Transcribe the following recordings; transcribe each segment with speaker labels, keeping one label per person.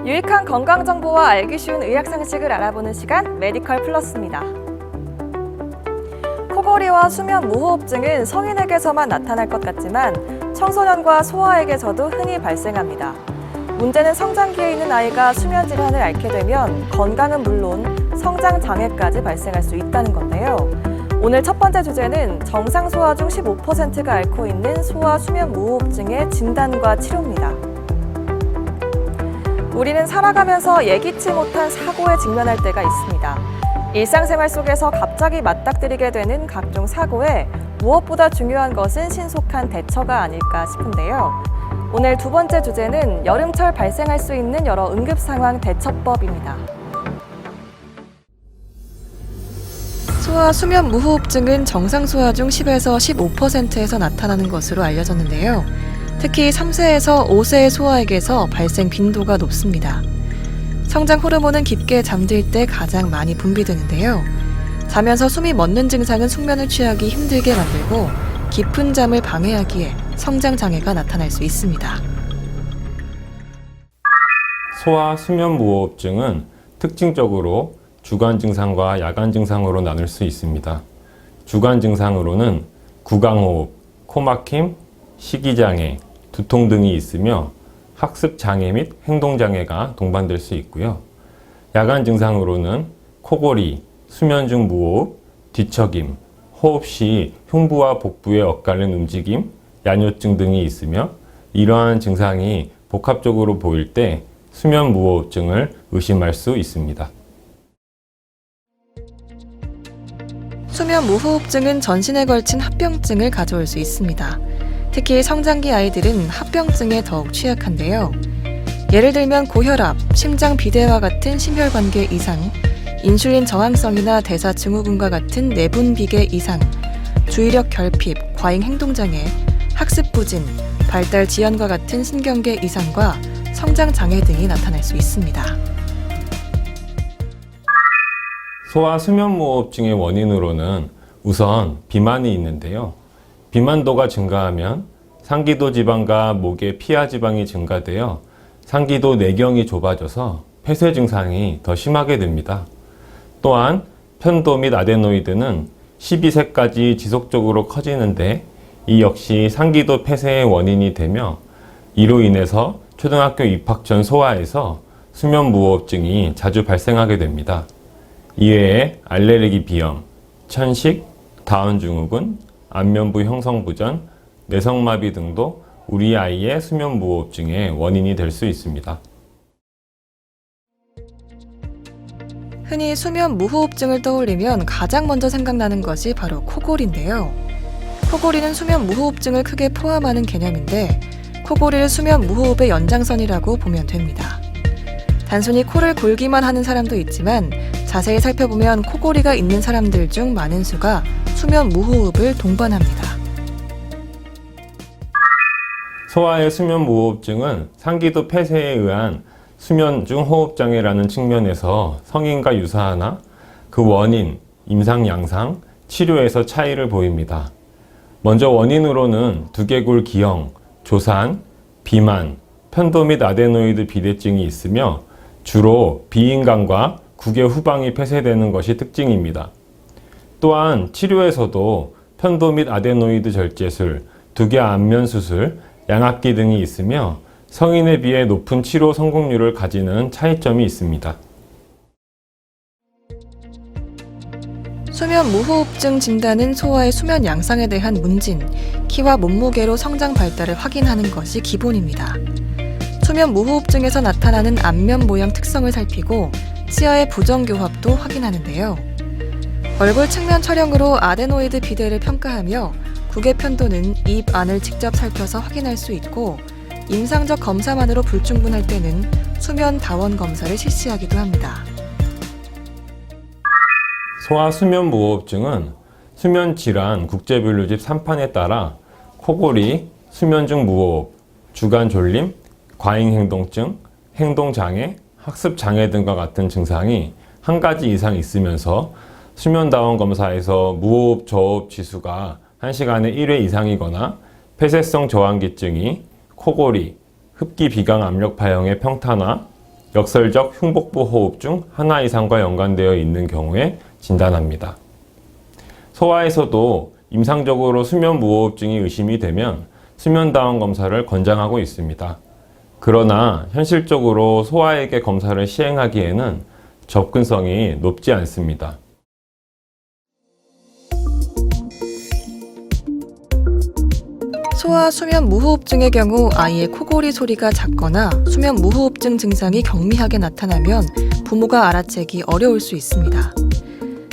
Speaker 1: 유익한 건강 정보와 알기 쉬운 의학 상식을 알아보는 시간 메디컬 플러스입니다. 코골이와 수면 무호흡증은 성인에게서만 나타날 것 같지만 청소년과 소아에게서도 흔히 발생합니다. 문제는 성장기에 있는 아이가 수면 질환을 앓게 되면 건강은 물론 성장 장애까지 발생할 수 있다는 건데요. 오늘 첫 번째 주제는 정상 소아 중 15%가 앓고 있는 소아 수면 무호흡증의 진단과 치료입니다. 우리는 살아가면서 예기치 못한 사고에 직면할 때가 있습니다. 일상생활 속에서 갑자기 맞닥뜨리게 되는 각종 사고에 무엇보다 중요한 것은 신속한 대처가 아닐까 싶은데요. 오늘 두 번째 주제는 여름철 발생할 수 있는 여러 응급상황 대처법입니다. 소아 수면 무호흡증은 정상 소아 중 10에서 15%에서 나타나는 것으로 알려졌는데요. 특히 3세에서 5세의 소아에게서 발생 빈도가 높습니다. 성장 호르몬은 깊게 잠들 때 가장 많이 분비되는데요. 자면서 숨이 멎는 증상은 숙면을 취하기 힘들게 만들고 깊은 잠을 방해하기에 성장 장애가 나타날 수 있습니다.
Speaker 2: 소아 수면 무호흡증은 특징적으로 주간 증상과 야간 증상으로 나눌 수 있습니다. 주간 증상으로는 구강호흡, 코막힘, 식이장애, 두통 등이 있으며 학습장애 및 행동장애가 동반될 수 있고요. 야간 증상으로는 코골이, 수면 중 무호흡, 뒤척임, 호흡 시 흉부와 복부의 엇갈린 움직임, 야뇨증 등이 있으며 이러한 증상이 복합적으로 보일 때 수면 무호흡증을 의심할 수 있습니다.
Speaker 1: 수면 무호흡증은 전신에 걸친 합병증을 가져올 수 있습니다. 특히 성장기 아이들은 합병증에 더욱 취약한데요. 예를 들면 고혈압, 심장 비대와 같은 심혈관계 이상, 인슐린 저항성이나 대사 증후군과 같은 내분 비계 이상, 주의력 결핍, 과잉 행동장애, 학습 부진, 발달 지연과 같은 신경계 이상과 성장 장애 등이 나타날 수 있습니다.
Speaker 2: 소아 수면 무호흡증의 원인으로는 우선 비만이 있는데요. 비만도가 증가하면 상기도 지방과 목의 피하 지방이 증가되어 상기도 내경이 좁아져서 폐쇄 증상이 더 심하게 됩니다. 또한 편도 및 아데노이드는 12세까지 지속적으로 커지는데 이 역시 상기도 폐쇄의 원인이 되며 이로 인해서 초등학교 입학 전 소아에서 수면 무호흡증이 자주 발생하게 됩니다. 이외에 알레르기 비염, 천식, 다운 증후군, 안면부 형성부전, 내성마비 등도 우리 아이의 수면 무호흡증의 원인이 될 수 있습니다.
Speaker 1: 흔히 수면 무호흡증을 떠올리면 가장 먼저 생각나는 것이 바로 코골이인데요. 코골이는 수면 무호흡증을 크게 포함하는 개념인데 코골이를 수면 무호흡의 연장선이라고 보면 됩니다. 단순히 코를 골기만 하는 사람도 있지만 자세히 살펴보면 코골이가 있는 사람들 중 많은 수가 수면 무호흡을 동반합니다.
Speaker 2: 소아의 수면 무호흡증은 상기도 폐쇄에 의한 수면 중 호흡장애라는 측면에서 성인과 유사하나 그 원인, 임상 양상, 치료에서 차이를 보입니다. 먼저 원인으로는 두개골 기형, 조산, 비만, 편도 및 아데노이드 비대증이 있으며 주로 비인강과 국의 후방이 폐쇄되는 것이 특징입니다. 또한 치료에서도 편도 및 아데노이드 절제술, 두개 안면 수술, 양압기 등이 있으며 성인에 비해 높은 치료 성공률을 가지는 차이점이 있습니다.
Speaker 1: 수면 무호흡증 진단은 소아의 수면 양상에 대한 문진, 키와 몸무게로 성장 발달을 확인하는 것이 기본입니다. 수면 무호흡증에서 나타나는 안면 모양 특성을 살피고 치아의 부정교합도 확인하는데요. 얼굴 측면 촬영으로 아데노이드 비대를 평가하며 국의 편도는 입 안을 직접 살펴서 확인할 수 있고 임상적 검사만으로 불충분할 때는 수면 다원 검사를 실시하기도 합니다.
Speaker 2: 소아 수면 무호흡증은 수면 질환 국제분류집 3판에 따라 코골이, 수면 중 무호흡, 주간 졸림, 과잉 행동증, 행동장애, 학습장애 등과 같은 증상이 한 가지 이상 있으면서 수면다원 검사에서 무호흡 저호흡 지수가 1시간에 1회 이상이거나 폐쇄성 저항기증이 코골이, 흡기 비강 압력 파형의 평탄화, 역설적 흉복부 호흡 중 하나 이상과 연관되어 있는 경우에 진단합니다. 소아에서도 임상적으로 수면 무호흡증이 의심이 되면 수면다원 검사를 권장하고 있습니다. 그러나 현실적으로 소아에게 검사를 시행하기에는 접근성이 높지 않습니다.
Speaker 1: 소아 수면 무호흡증의 경우 아이의 코골이 소리가 작거나 수면 무호흡증 증상이 경미하게 나타나면 부모가 알아채기 어려울 수 있습니다.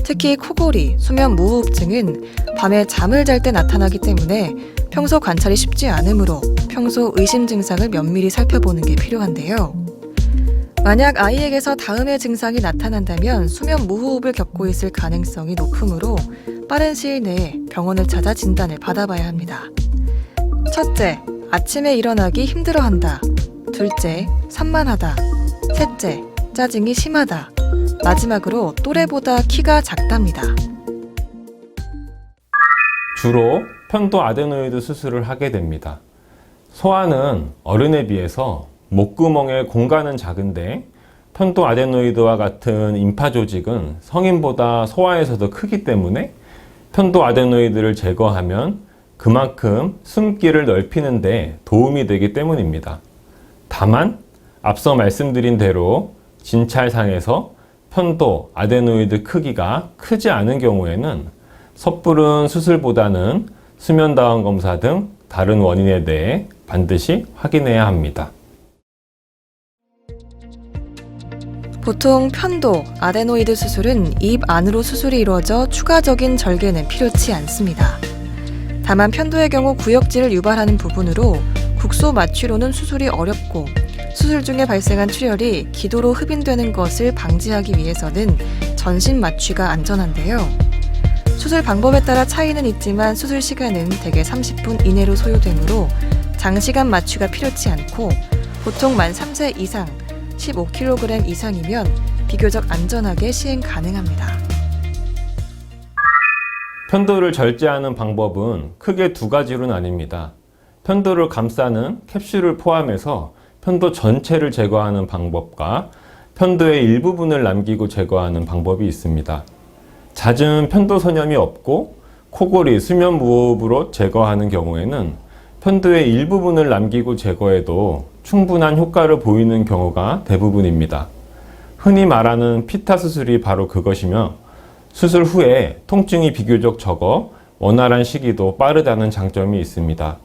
Speaker 1: 특히 코골이, 수면 무호흡증은 밤에 잠을 잘 때 나타나기 때문에 평소 관찰이 쉽지 않으므로 평소 의심 증상을 면밀히 살펴보는 게 필요한데요. 만약 아이에게서 다음의 증상이 나타난다면 수면 무호흡을 겪고 있을 가능성이 높으므로 빠른 시일 내에 병원을 찾아 진단을 받아봐야 합니다. 첫째, 아침에 일어나기 힘들어한다. 둘째, 산만하다. 셋째, 짜증이 심하다. 마지막으로 또래보다 키가 작답니다.
Speaker 2: 주로 편도 아데노이드 수술을 하게 됩니다. 소아는 어른에 비해서 목구멍의 공간은 작은데 편도 아데노이드와 같은 임파 조직은 성인보다 소아에서도 크기 때문에 편도 아데노이드를 제거하면 그만큼 숨기를 넓히는 데 도움이 되기 때문입니다. 다만 앞서 말씀드린 대로 진찰상에서 편도 아데노이드 크기가 크지 않은 경우에는 섣부른 수술보다는 수면다원 검사 등 다른 원인에 대해 반드시 확인해야 합니다.
Speaker 1: 보통 편도, 아데노이드 수술은 입 안으로 수술이 이루어져 추가적인 절개는 필요치 않습니다. 다만 편도의 경우 구역질을 유발하는 부분으로 국소 마취로는 수술이 어렵고 수술 중에 발생한 출혈이 기도로 흡인되는 것을 방지하기 위해서는 전신 마취가 안전한데요. 수술 방법에 따라 차이는 있지만 수술 시간은 대개 30분 이내로 소요되므로 장시간 마취가 필요치 않고 보통 만 3세 이상 15kg 이상이면 비교적 안전하게 시행 가능합니다.
Speaker 2: 편도를 절제하는 방법은 크게 두 가지로 나뉩니다. 편도를 감싸는 캡슐을 포함해서 편도 전체를 제거하는 방법과 편도의 일부분을 남기고 제거하는 방법이 있습니다. 잦은 편도 선염이 없고 코골이, 수면 무호흡으로 제거하는 경우에는 편도의 일부분을 남기고 제거해도 충분한 효과를 보이는 경우가 대부분입니다. 흔히 말하는 피타 수술이 바로 그것이며 수술 후에 통증이 비교적 적어 원활한 시기도 빠르다는 장점이 있습니다.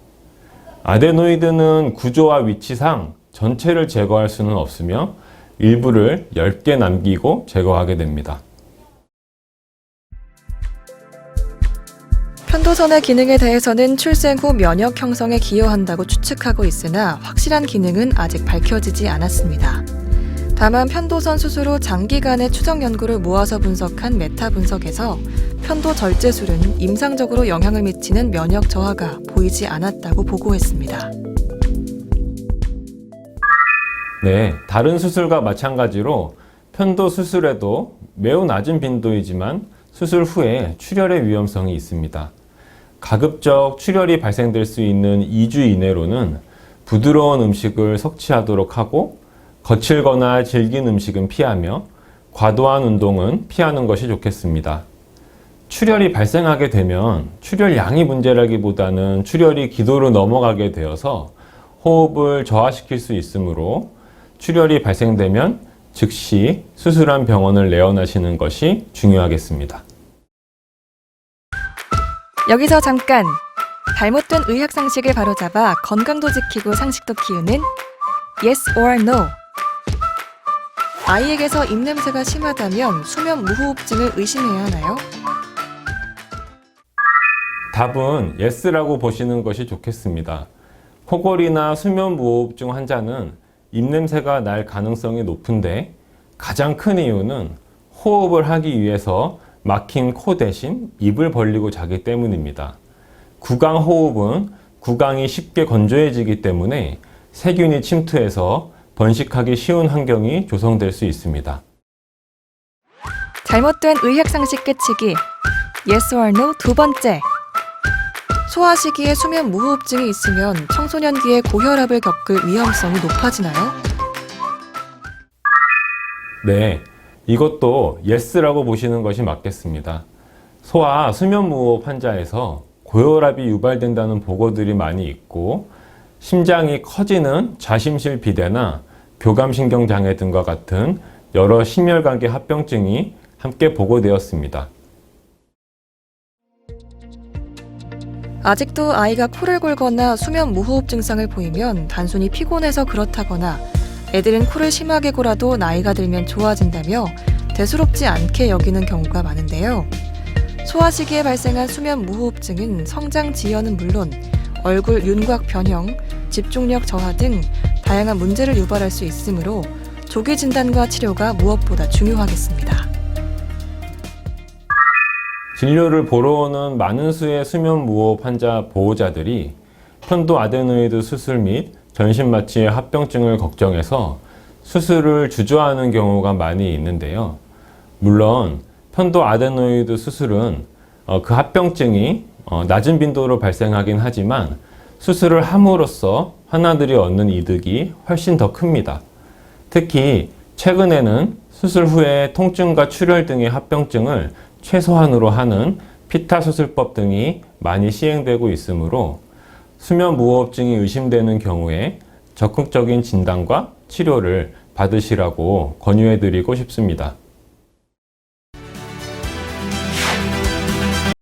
Speaker 2: 아데노이드는 구조와 위치상 전체를 제거할 수는 없으며 일부를 얇게 남기고 제거하게 됩니다.
Speaker 1: 편도선의 기능에 대해서는 출생 후 면역 형성에 기여한다고 추측하고 있으나 확실한 기능은 아직 밝혀지지 않았습니다. 다만 편도선 수술 후 장기간의 추적 연구를 모아서 분석한 메타 분석에서 편도 절제술은 임상적으로 영향을 미치는 면역 저하가 보이지 않았다고 보고했습니다.
Speaker 2: 네, 다른 수술과 마찬가지로 편도 수술에도 매우 낮은 빈도이지만 수술 후에 출혈의 위험성이 있습니다. 가급적 출혈이 발생될 수 있는 2주 이내로는 부드러운 음식을 섭취하도록 하고 거칠거나 질긴 음식은 피하며 과도한 운동은 피하는 것이 좋겠습니다. 출혈이 발생하게 되면 출혈량이 문제라기보다는 출혈이 기도로 넘어가게 되어서 호흡을 저하시킬 수 있으므로 출혈이 발생되면 즉시 수술한 병원을 내원하시는 것이 중요하겠습니다.
Speaker 1: 여기서 잠깐! 잘못된 의학 상식을 바로잡아 건강도 지키고 상식도 키우는 Yes or No. 아이에게서 입냄새가 심하다면 수면 무호흡증을 의심해야 하나요?
Speaker 2: 답은 Yes라고 보시는 것이 좋겠습니다. 코골이나 수면 무호흡증 환자는 입냄새가 날 가능성이 높은데 가장 큰 이유는 호흡을 하기 위해서 막힌 코 대신 입을 벌리고 자기 때문입니다. 구강 호흡은 구강이 쉽게 건조해지기 때문에 세균이 침투해서 번식하기 쉬운 환경이 조성될 수 있습니다.
Speaker 1: 잘못된 의학 상식 깨치기 Yes or No 두 번째. 소아 시기에 수면 무호흡증이 있으면 청소년기에 고혈압을 겪을 위험성이 높아지나요?
Speaker 2: 네, 이것도 예스라고 보시는 것이 맞겠습니다. 소아 수면무호흡 환자에서 고혈압이 유발된다는 보고들이 많이 있고, 심장이 커지는 좌심실 비대나 교감신경 장애 등과 같은 여러 심혈관계 합병증이 함께 보고되었습니다.
Speaker 1: 아직도 아이가 코를 골거나 수면 무호흡 증상을 보이면 단순히 피곤해서 그렇다거나 애들은 코를 심하게 골아도 나이가 들면 좋아진다며 대수롭지 않게 여기는 경우가 많은데요. 소아 시기에 발생한 수면 무호흡증은 성장 지연은 물론 얼굴 윤곽 변형, 집중력 저하 등 다양한 문제를 유발할 수 있으므로 조기 진단과 치료가 무엇보다 중요하겠습니다.
Speaker 2: 진료를 보러 오는 많은 수의 수면 무호흡 환자 보호자들이 편도 아데노이드 수술 및 전신 마취의 합병증을 걱정해서 수술을 주저하는 경우가 많이 있는데요. 물론 편도 아데노이드 수술은 그 합병증이 낮은 빈도로 발생하긴 하지만 수술을 함으로써 환자들이 얻는 이득이 훨씬 더 큽니다. 특히 최근에는 수술 후에 통증과 출혈 등의 합병증을 최소한으로 하는 피타 수술법 등이 많이 시행되고 있으므로 수면 무호흡증이 의심되는 경우에 적극적인 진단과 치료를 받으시라고 권유해 드리고 싶습니다.